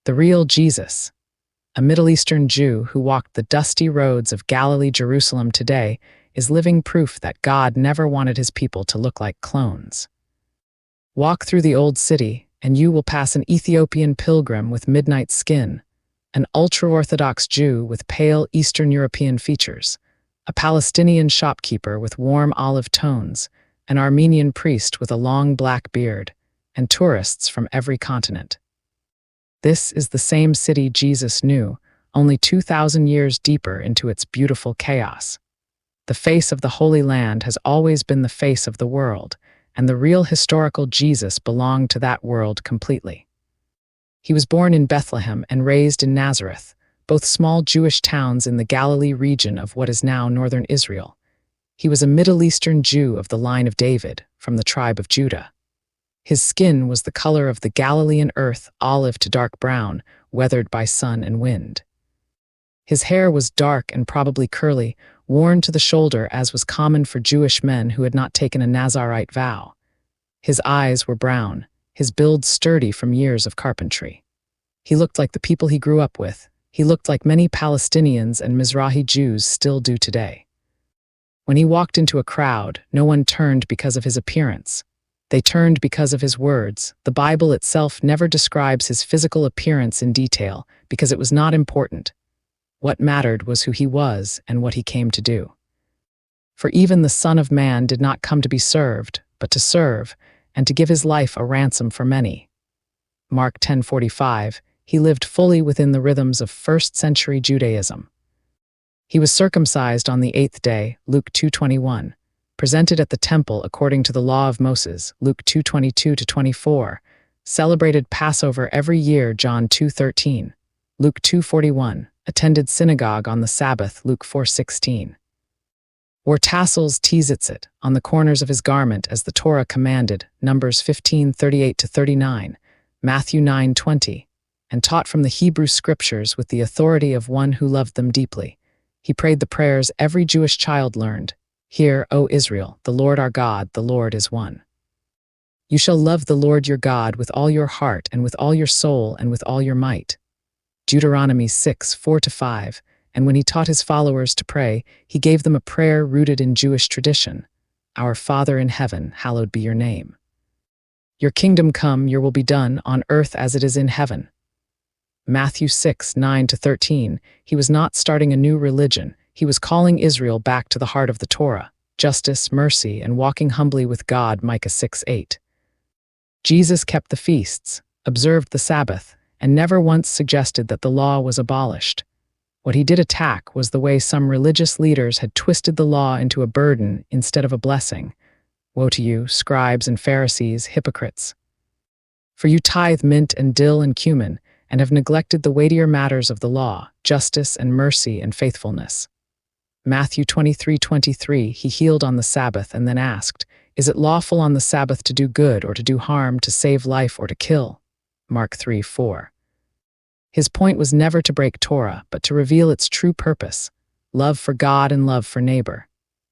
The real Jesus, a Middle Eastern Jew who walked the dusty roads of Galilee, Jerusalem today, is living proof that God never wanted his people to look like clones. Walk through the old city, and you will pass an Ethiopian pilgrim with midnight skin, an ultra-Orthodox Jew with pale Eastern European features, a Palestinian shopkeeper with warm olive tones, an Armenian priest with a long black beard, and tourists from every continent. This is the same city Jesus knew, only 2,000 years deeper into its beautiful chaos. The face of the Holy Land has always been the face of the world, and the real historical Jesus belonged to that world completely. He was born in Bethlehem and raised in Nazareth, both small Jewish towns in the Galilee region of what is now northern Israel. He was a Middle Eastern Jew of the line of David, from the tribe of Judah. His skin was the color of the Galilean earth, olive to dark brown, weathered by sun and wind. His hair was dark and probably curly, worn to the shoulder as was common for Jewish men who had not taken a Nazirite vow. His eyes were brown, his build sturdy from years of carpentry. He looked like the people he grew up with. He looked like many Palestinians and Mizrahi Jews still do today. When he walked into a crowd, no one turned because of his appearance. They turned because of his words. The Bible itself never describes his physical appearance in detail because it was not important. What mattered was who he was and what he came to do. For even the Son of Man did not come to be served, but to serve, and to give his life a ransom for many. Mark 10:45, he lived fully within the rhythms of first-century Judaism. He was circumcised on the 8th day, Luke 2:21, presented at the temple according to the law of Moses, Luke 2:22-24, celebrated Passover every year, John 2:13, Luke 2:41, attended synagogue on the Sabbath, Luke 4:16. Wore tassels tzitzit on the corners of his garment as the Torah commanded, Numbers 15:38-39, Matthew 9:20, and taught from the Hebrew scriptures with the authority of one who loved them deeply. He prayed the prayers every Jewish child learned. Hear, O Israel, the Lord our God, the Lord is one. You shall love the Lord your God with all your heart and with all your soul and with all your might. Deuteronomy 6:4-5, and when he taught his followers to pray, he gave them a prayer rooted in Jewish tradition. Our Father in heaven, hallowed be your name. Your kingdom come, your will be done, on earth as it is in heaven. Matthew 6:9-13, he was not starting a new religion. He was calling Israel back to the heart of the Torah, justice, mercy, and walking humbly with God, Micah 6:8. Jesus kept the feasts, observed the Sabbath, and never once suggested that the law was abolished. What he did attack was the way some religious leaders had twisted the law into a burden instead of a blessing. Woe to you, scribes and Pharisees, hypocrites! For you tithe mint and dill and cumin, and have neglected the weightier matters of the law, justice and mercy and faithfulness. Matthew 23:23, he healed on the Sabbath and then asked, is it lawful on the Sabbath to do good or to do harm, to save life or to kill? Mark 3:4. His point was never to break Torah, but to reveal its true purpose, love for God and love for neighbor.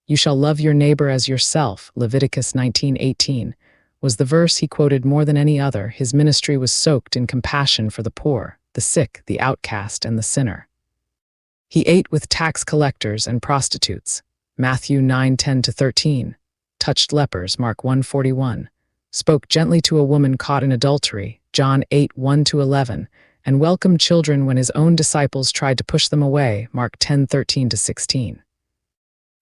You shall love your neighbor as yourself, Leviticus 19:18, was the verse he quoted more than any other. His ministry was soaked in compassion for the poor, the sick, the outcast, and the sinner. He ate with tax collectors and prostitutes, Matthew 9:10-13, touched lepers, Mark 1:41, spoke gently to a woman caught in adultery, John 8:1-11, and welcomed children when his own disciples tried to push them away, Mark 10:13-16.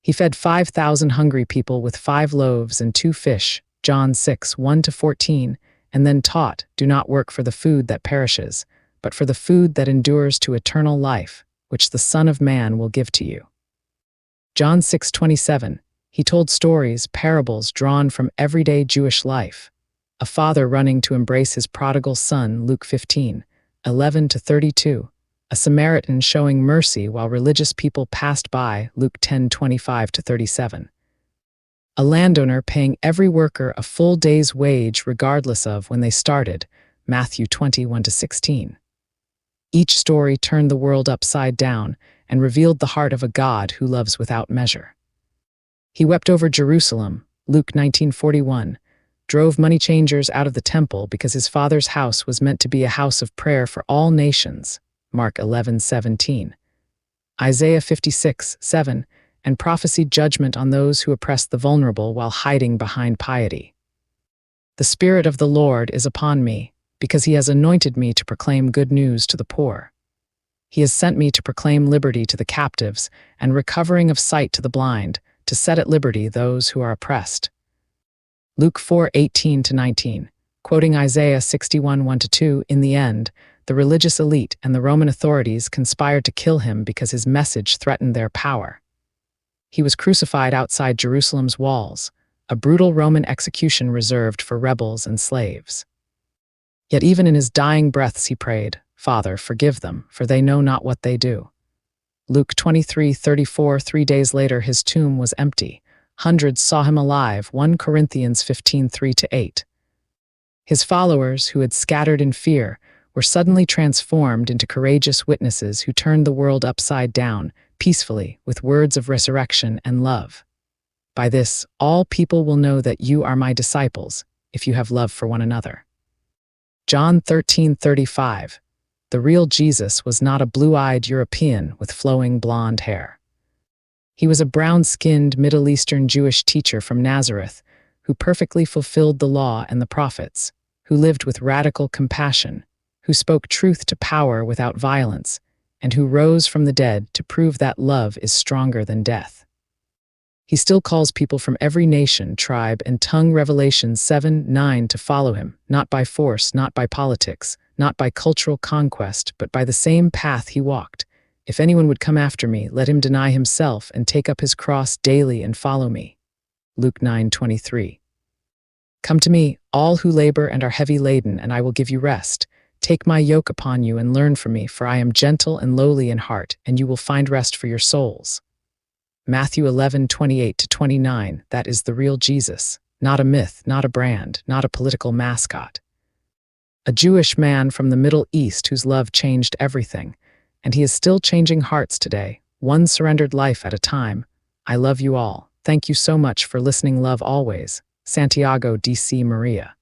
He fed 5,000 hungry people with 5 loaves and 2 fish, John 6:1-14, and then taught, do not work for the food that perishes, but for the food that endures to eternal life, which the Son of Man will give to you. John 6:27, he told stories, parables drawn from everyday Jewish life. A father running to embrace his prodigal son, Luke 15:11-32. A Samaritan showing mercy while religious people passed by, Luke 10:25-37. A landowner paying every worker a full day's wage regardless of when they started, Matthew 21-16. Each story turned the world upside down and revealed the heart of a God who loves without measure. He wept over Jerusalem, Luke 19:41, drove money changers out of the temple because his father's house was meant to be a house of prayer for all nations. Mark 11:17. Isaiah 56:7, and prophesied judgment on those who oppress the vulnerable while hiding behind piety. The Spirit of the Lord is upon me, because he has anointed me to proclaim good news to the poor. He has sent me to proclaim liberty to the captives and recovering of sight to the blind, to set at liberty those who are oppressed. Luke 4:18-19, quoting Isaiah 61:1-2, in the end, the religious elite and the Roman authorities conspired to kill him because his message threatened their power. He was crucified outside Jerusalem's walls, a brutal Roman execution reserved for rebels and slaves. Yet even in his dying breaths he prayed, "Father, forgive them, for they know not what they do." Luke 23:34. 3 days later his tomb was empty. Hundreds saw him alive. 1 Corinthians 15:3-8. His followers, who had scattered in fear, were suddenly transformed into courageous witnesses who turned the world upside down, peacefully, with words of resurrection and love. By this, all people will know that you are my disciples, if you have love for one another. John 13:35. The real Jesus was not a blue-eyed European with flowing blonde hair. He was a brown-skinned Middle Eastern Jewish teacher from Nazareth who perfectly fulfilled the law and the prophets, who lived with radical compassion, who spoke truth to power without violence, and who rose from the dead to prove that love is stronger than death. He still calls people from every nation, tribe, and tongue, Revelation 7:9, to follow him, not by force, not by politics, not by cultural conquest, but by the same path he walked. If anyone would come after me, let him deny himself and take up his cross daily and follow me. Luke 9:23. Come to me, all who labor and are heavy laden, and I will give you rest. Take my yoke upon you and learn from me, for I am gentle and lowly in heart, and you will find rest for your souls. Matthew 11:28-29. That is the real Jesus, not a myth, not a brand, not a political mascot. A Jewish man from the Middle East whose love changed everything, and he is still changing hearts today, one surrendered life at a time. I love you all. Thank you so much for listening. Love always. Santiago, D.C. Maria.